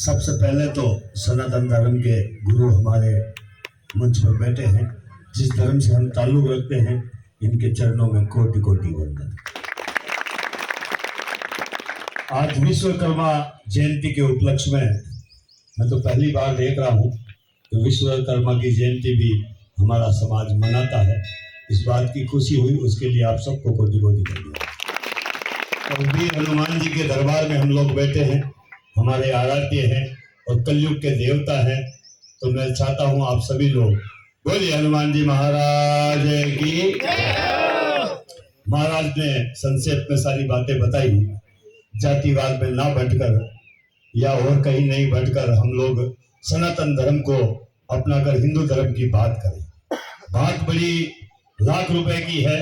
सबसे पहले तो सनातन धर्म के गुरु हमारे मंच पर बैठे हैं, जिस धर्म से हम ताल्लुक रखते हैं, इनके चरणों में कोटि कोटि वंदन। आज विश्वकर्मा जयंती के उपलक्ष्य में मैं तो पहली बार देख रहा हूँ कि विश्वकर्मा की जयंती भी हमारा समाज मनाता है। इस बात की खुशी हुई, उसके लिए आप सबको कोटि कोटि धन्यवाद। और वीर हनुमान जी के दरबार में हम लोग बैठे हैं, हमारे आराध्य हैं और कलयुग के देवता हैं। तो मैं चाहता हूं आप सभी लोग बोलिए हनुमान जी महाराज की। महाराज ने संक्षेप में सारी बातें बताई। जातिवाद में ना भटकर या और कहीं नहीं भटकर हम लोग सनातन धर्म को अपनाकर हिंदू धर्म की बात करें। बात बड़ी लाख रुपए की है,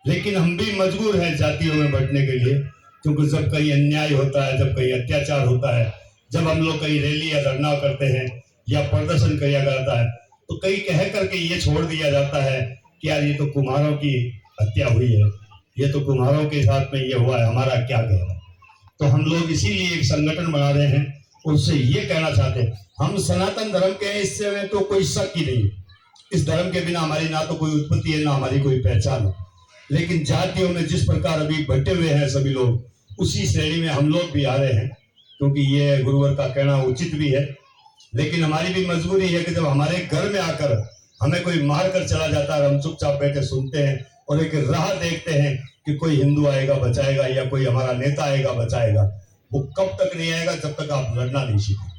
लेकिन हम भी मजबूर हैं जातियों में बंटने के लिए, क्योंकि जब कहीं अन्याय होता है, जब कहीं अत्याचार होता है, जब हम लोग कहीं रैली या धरना करते हैं या प्रदर्शन किया जाता है, तो कई कह करके ये छोड़ दिया जाता है कि यार ये तो कुम्हारों की हत्या हुई है, ये तो कुम्हारों के साथ में ये हुआ है, हमारा क्या कहना। तो हम लोग इसीलिए एक संगठन बना रहे हैं, उससे ये कहना चाहते हैं हम सनातन धर्म के हैं, इससे में तो कोई शक ही नहीं। इस धर्म के बिना हमारी ना तो कोई उत्पत्ति है, ना हमारी कोई पहचान है। लेकिन जातियों में जिस प्रकार अभी बंटे हुए हैं सभी लोग, उसी श्रेणी में हम लोग भी आ रहे हैं, क्योंकि ये गुरुवर का कहना उचित भी है। लेकिन हमारी भी मजबूरी है कि जब हमारे घर में आकर हमें कोई मार कर चला जाता है, हम चुपचाप बैठे सुनते हैं और एक राह देखते हैं कि कोई हिंदू आएगा बचाएगा या कोई हमारा नेता आएगा बचाएगा। वो कब तक नहीं आएगा जब तक आप लड़ना नहीं सीखें।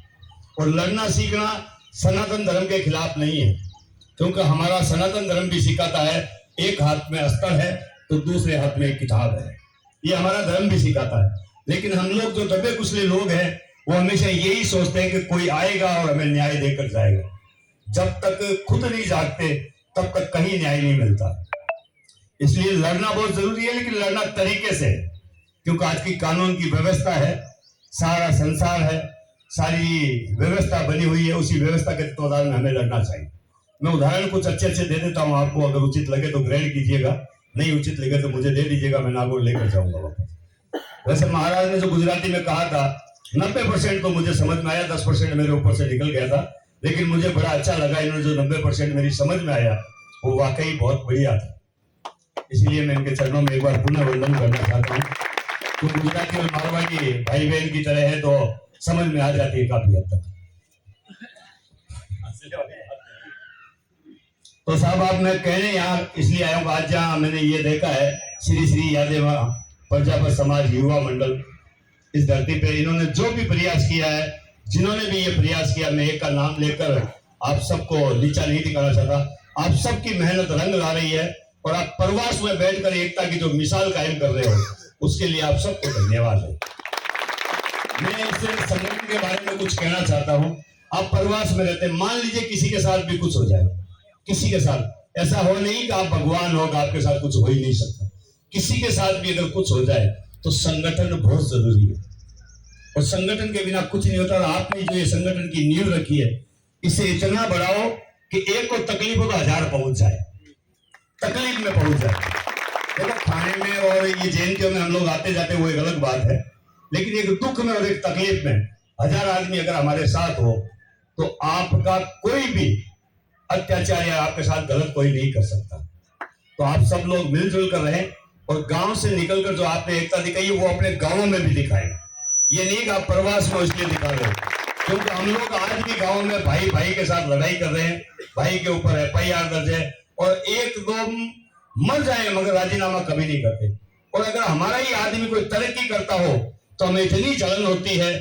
और लड़ना सीखना सनातन धर्म के खिलाफ नहीं है, क्योंकि हमारा सनातन धर्म भी सिखाता है एक हाथ में अस्त्र है तो दूसरे हाथ में एक किताब है। ये हमारा धर्म भी सिखाता है। लेकिन हम लोग जो दबे कुचले लोग हैं, वो हमेशा यही सोचते हैं कि कोई आएगा और हमें न्याय देकर जाएगा। जब तक खुद नहीं जागते तब तक कहीं न्याय नहीं मिलता। इसलिए लड़ना बहुत जरूरी है, लेकिन लड़ना तरीके से, क्योंकि आज की कानून की व्यवस्था है, सारा संसार है, सारी व्यवस्था बनी हुई है, उसी व्यवस्था के तत्वाधान में हमें लड़ना चाहिए। मैं उदाहरण कुछ अच्छे अच्छे दे देता हूं आपको, अगर उचित लगे तो ग्रहण कीजिएगा, नहीं उचित लगे तो मुझे दे दीजिएगा, मैं नागौर लेकर जाऊंगा वापस। वैसे महाराज ने जो गुजराती में कहा था 90% तो मुझे समझ में आया, 10% मेरे ऊपर से निकल गया था, लेकिन मुझे बड़ा अच्छा लगा। इन्होंने जो 90% मेरी समझ में आया वो वाकई बहुत बढ़िया था। इसलिए मैं इनके चरणों में एक बार पुनः वंदन करना चाहता हूँ। तो गुजराती और मारवाड़ी भाई बहन की तरह है तो समझ में आ जाती है काफी हद तक। तो साहब आप मैं कहने यहाँ इसलिए आया हूँ, आज जहाँ मैंने ये देखा है श्री श्री यादव प्रजापत समाज युवा मंडल, इस धरती पे इन्होंने जो भी प्रयास किया है, जिन्होंने भी ये प्रयास किया, मैं एक का नाम लेकर आप सबको नीचा नहीं दिखाना चाहता। आप सबकी मेहनत रंग ला रही है और आप प्रवास में बैठकर एकता की जो मिसाल कायम कर रहे हो, उसके लिए आप सबको धन्यवाद है। मैं इस संगठन के बारे में कुछ कहना चाहता हूँ। आप प्रवास में रहते, मान लीजिए किसी के साथ भी कुछ हो जाए, किसी के साथ ऐसा हो नहीं कि आप भगवान हो, आपके साथ कुछ हो ही नहीं सकता। किसी के साथ भी अगर कुछ हो जाए तो संगठन बहुत जरूरी है, और संगठन के बिना कुछ नहीं होता। आपने जो ये संगठन की नींव रखी है, इसे इतना बढ़ाओ कि एक को तकलीफ हो तो 1000 पहुंच जाए, तकलीफ में पहुंच जाए। देखो खाने में और ये जयंतियों में हम लोग आते जाते वो एक अलग बात है, लेकिन एक दुख में और एक तकलीफ में 1000 आदमी अगर हमारे साथ हो तो आपका कोई भी अत्याचार या आपके साथ गलत कोई नहीं कर सकता। तो आप सब लोग मिलजुल कर रहें और गांव से निकलकर जो आपने एकता दिखाई है वो अपने गांवों में भी दिखाएं। ये नहीं कि आप प्रवास में इसलिए दिखा रहे हो, क्योंकि हम लोग आज भी गांव में भाई भाई के साथ लड़ाई कर रहे हैं, भाई के ऊपर FIR दर्ज है और एक दो मर जाए मगर राजीनामा कभी नहीं करते। और अगर हमारा ही आदमी कोई तरक्की करता हो तो हमें इतनी जलन होती है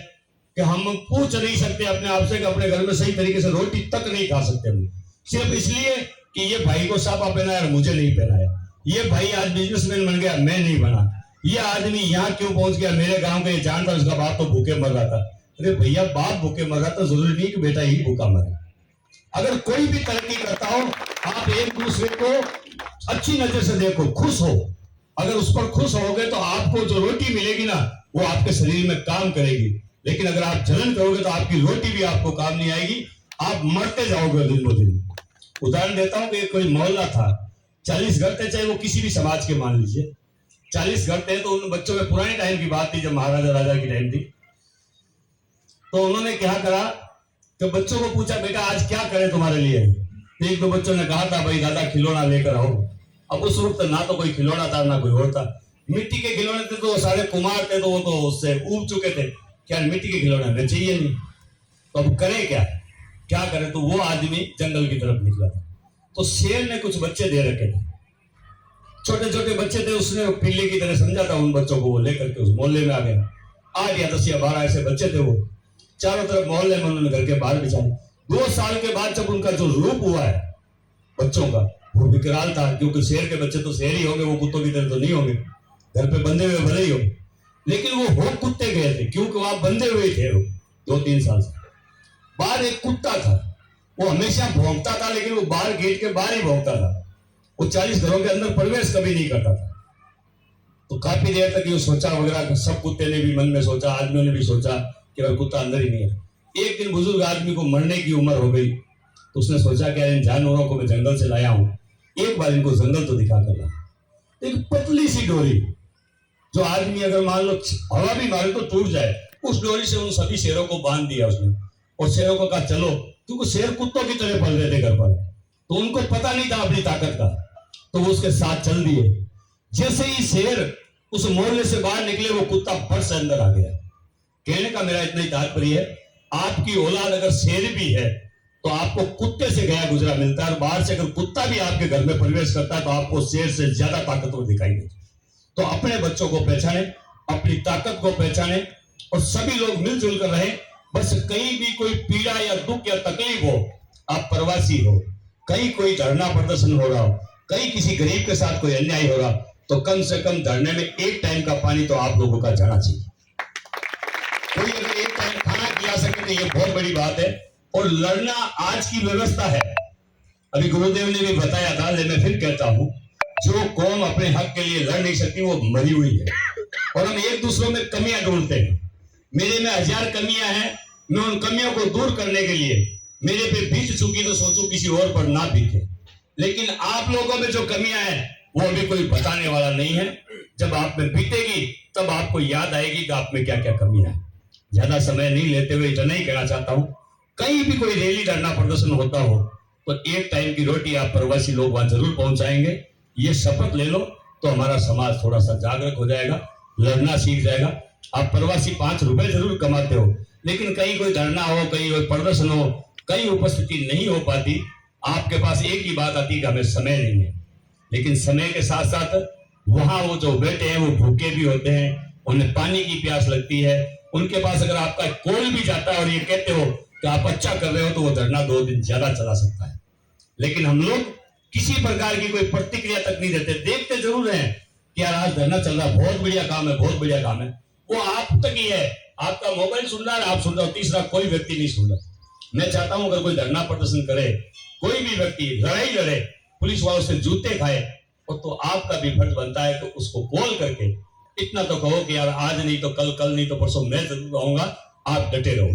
कि हम पूछ नहीं सकते अपने आप से कि अपने घर में सही तरीके से रोटी तक नहीं खा सकते हम, सिर्फ इसलिए कि ये भाई को साफा पहनाया और मुझे नहीं पहनाया। ये भाई आज बिजनेसमैन बन गया, मैं नहीं बना। ये आदमी यहाँ क्यों पहुंच गया, मेरे गांव के जानता, उसका बाप तो भूखे मर रहा था। अरे भैया बाप भूखे मर रहा था, जरूरी नहीं कि बेटा ही भूखा मरे। अगर कोई भी तरक्की करता हो, आप एक दूसरे को अच्छी नजर से देखो, खुश हो। अगर उस पर खुश होगे तो आपको जो रोटी मिलेगी ना वो आपके शरीर में काम करेगी। लेकिन अगर आप जलन करोगे तो आपकी रोटी भी आपको काम नहीं आएगी, आप मरते जाओगे दिन ब दिन। उदाहरण देता हूं कि कोई मोहल्ला था, 40 घर थे, चाहे वो किसी भी समाज के मान लीजिए, 40 घर थे। तो उन बच्चों में पुराने टाइम की बात थी, जब महाराजा राजा की टाइम थी, तो उन्होंने क्या करा कि बच्चों को पूछा, बेटा आज क्या करें तुम्हारे लिए? एक दो बच्चों ने कहा था, भाई दादा खिलौना लेकर आओ। अब उस वक्त ना तो कोई खिलौना था ना कोई और था, मिट्टी के खिलौने थे, तो सारे कुमार थे, तो वो तो उससे ऊब चुके थे, क्या मिट्टी के खिलौने हमें चाहिए नहीं। तो अब करें क्या करें? तो वो आदमी जंगल की तरफ निकला था, तो शेर ने कुछ बच्चे दे रखे थे, छोटे छोटे बच्चे थे, उसने पिल्ले की तरह समझा था उन बच्चों को, वो लेकर के उस मोहल्ले में आ गया। 8 या 10 या 12 ऐसे बच्चे थे, वो चारों तरफ मोहल्ले में उन्होंने घर के बाहर बिछाए। 2 साल के बाद जब उनका जो रूप हुआ है बच्चों का, वो विकराल था, क्योंकि शेर के बच्चे तो शेर ही होंगे, वो कुत्तों की तरह तो नहीं होंगे, घर पे बंधे हुए भले ही हो, लेकिन वो हो कुत्ते गए थे, क्योंकि वहां बंधे हुए थे वो 2-3 साल से। बाहर एक कुत्ता था, वो हमेशा भौंकता था, लेकिन वो बाहर गेट के बाहर ही भौंकता था, वो 40 घरों के अंदर प्रवेश कभी नहीं करता था। तो काफी देर तक ये सोचा वगैरह, सब कुत्ते ने भी मन में सोचा, आदमियों ने भी सोचा कि अगर कुत्ता अंदर ही नहीं है। एक दिन बुजुर्ग आदमी को मरने की उम्र हो गई, तो उसने सोचा कि इन जानवरों को मैं जंगल से लाया हूं, एक बार इनको जंगल तो दिखा कर लाऊं। एक पतली सी डोरी, जो आदमी अगर मान लो हवा भी मारे तो टूट जाए, उस डोरी से उन सभी शेरों को बांध दिया उसने, और शेरों को कहा चलो, क्योंकि शेर कुत्तों की तरह पल रहे थे घर पर, तो उनको पता नहीं था अपनी ताकत का, तो वो उसके साथ चल दिए। जैसे ही शेर उस मोहल्ले से बाहर निकले, वो कुत्ता फट से अंदर आ गया। कहने का मेरा इतना ही तात्पर्य है, आपकी औलाद अगर शेर भी है तो आपको कुत्ते से गया गुजरा मिलता है, और बाहर से अगर कुत्ता भी आपके घर में प्रवेश करता है तो आपको शेर से ज्यादा ताकतवर दिखाई देती। तो अपने बच्चों को पहचाने, अपनी ताकत को पहचाने, और सभी लोग मिलजुल कर रहे। बस कहीं भी कोई पीड़ा या दुख या तकलीफ हो, आप प्रवासी हो, कहीं कोई धरना प्रदर्शन हो रहा हो, कहीं किसी गरीब के साथ कोई अन्याय हो रहा, तो कम से कम धरने में एक टाइम का पानी तो आप लोगों का जाना चाहिए। कोई अगर एक टाइम खाना खिला सके तो ये बहुत बड़ी बात है। और लड़ना आज की व्यवस्था है, अभी गुरुदेव ने भी बताया था, लेकिन मैं फिर कहता हूं, जो कौम अपने हक के लिए लड़ नहीं सकती वो मरी हुई है। और हम एक दूसरों में कमियां ढूंढते हैं, मेरे में 1000 कमियां हैं, मैं उन कमियों को दूर करने के लिए मेरे पे बीत चुकी तो सोचूं किसी और पर ना बीते। लेकिन आप लोगों में जो कमियां हैं वो अभी कोई बताने वाला नहीं है, जब आप में बीतेगी तब आपको याद आएगी कि आप में क्या क्या कमियां हैं। ज्यादा समय नहीं लेते हुए इतना ही कहना चाहता हूं, कहीं भी कोई रैली धरना प्रदर्शन होता हो तो एक टाइम की रोटी आप प्रवासी लोग वहां जरूर पहुंचाएंगे। ये शपथ ले लो तो हमारा समाज थोड़ा सा जागरूक हो जाएगा, लड़ना सीख जाएगा। आप प्रवासी 5 रुपए जरूर कमाते हो, लेकिन कहीं कोई धरना हो, कहीं कोई प्रदर्शन हो, कहीं उपस्थिति नहीं हो पाती, आपके पास एक ही बात आती कि हमें समय नहीं है। लेकिन समय के साथ साथ वहां वो जो बैठे हैं वो भूखे भी होते हैं, उन्हें पानी की प्यास लगती है, उनके पास अगर आपका कॉल भी जाता है और ये कहते हो कि आप अच्छा कर रहे हो, तो वो धरना 2 दिन ज्यादा चला सकता है। लेकिन हम लोग किसी प्रकार की कोई प्रतिक्रिया तक नहीं देते, देखते जरूर हैं कि यार आज धरना चल रहा है, बहुत बढ़िया काम है, बहुत बढ़िया काम है, वो आप तक ही है, आपका मोबाइल सुन रहा है, आप सुन रहे हो, तीसरा कोई व्यक्ति नहीं सुन रहा। मैं चाहता हूं अगर कोई धरना प्रदर्शन करे, कोई भी व्यक्ति लड़ाई लड़े, पुलिस वालों से जूते खाए, और तो आपका भी फर्ज बनता है कि उसको कॉल करके इतना तो कहो कि यार आज नहीं तो कल, कल नहीं तो परसों मैं जरूर आऊंगा, आप डटे रहो।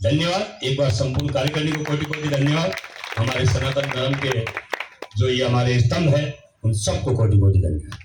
धन्यवाद। एक बार संपूर्ण कार्यकारिणी को कोटि कोटि धन्यवाद। हमारे सनातन धर्म के जो ये हमारे स्तंभ है उन सबको कोटि कोटि धन्यवाद।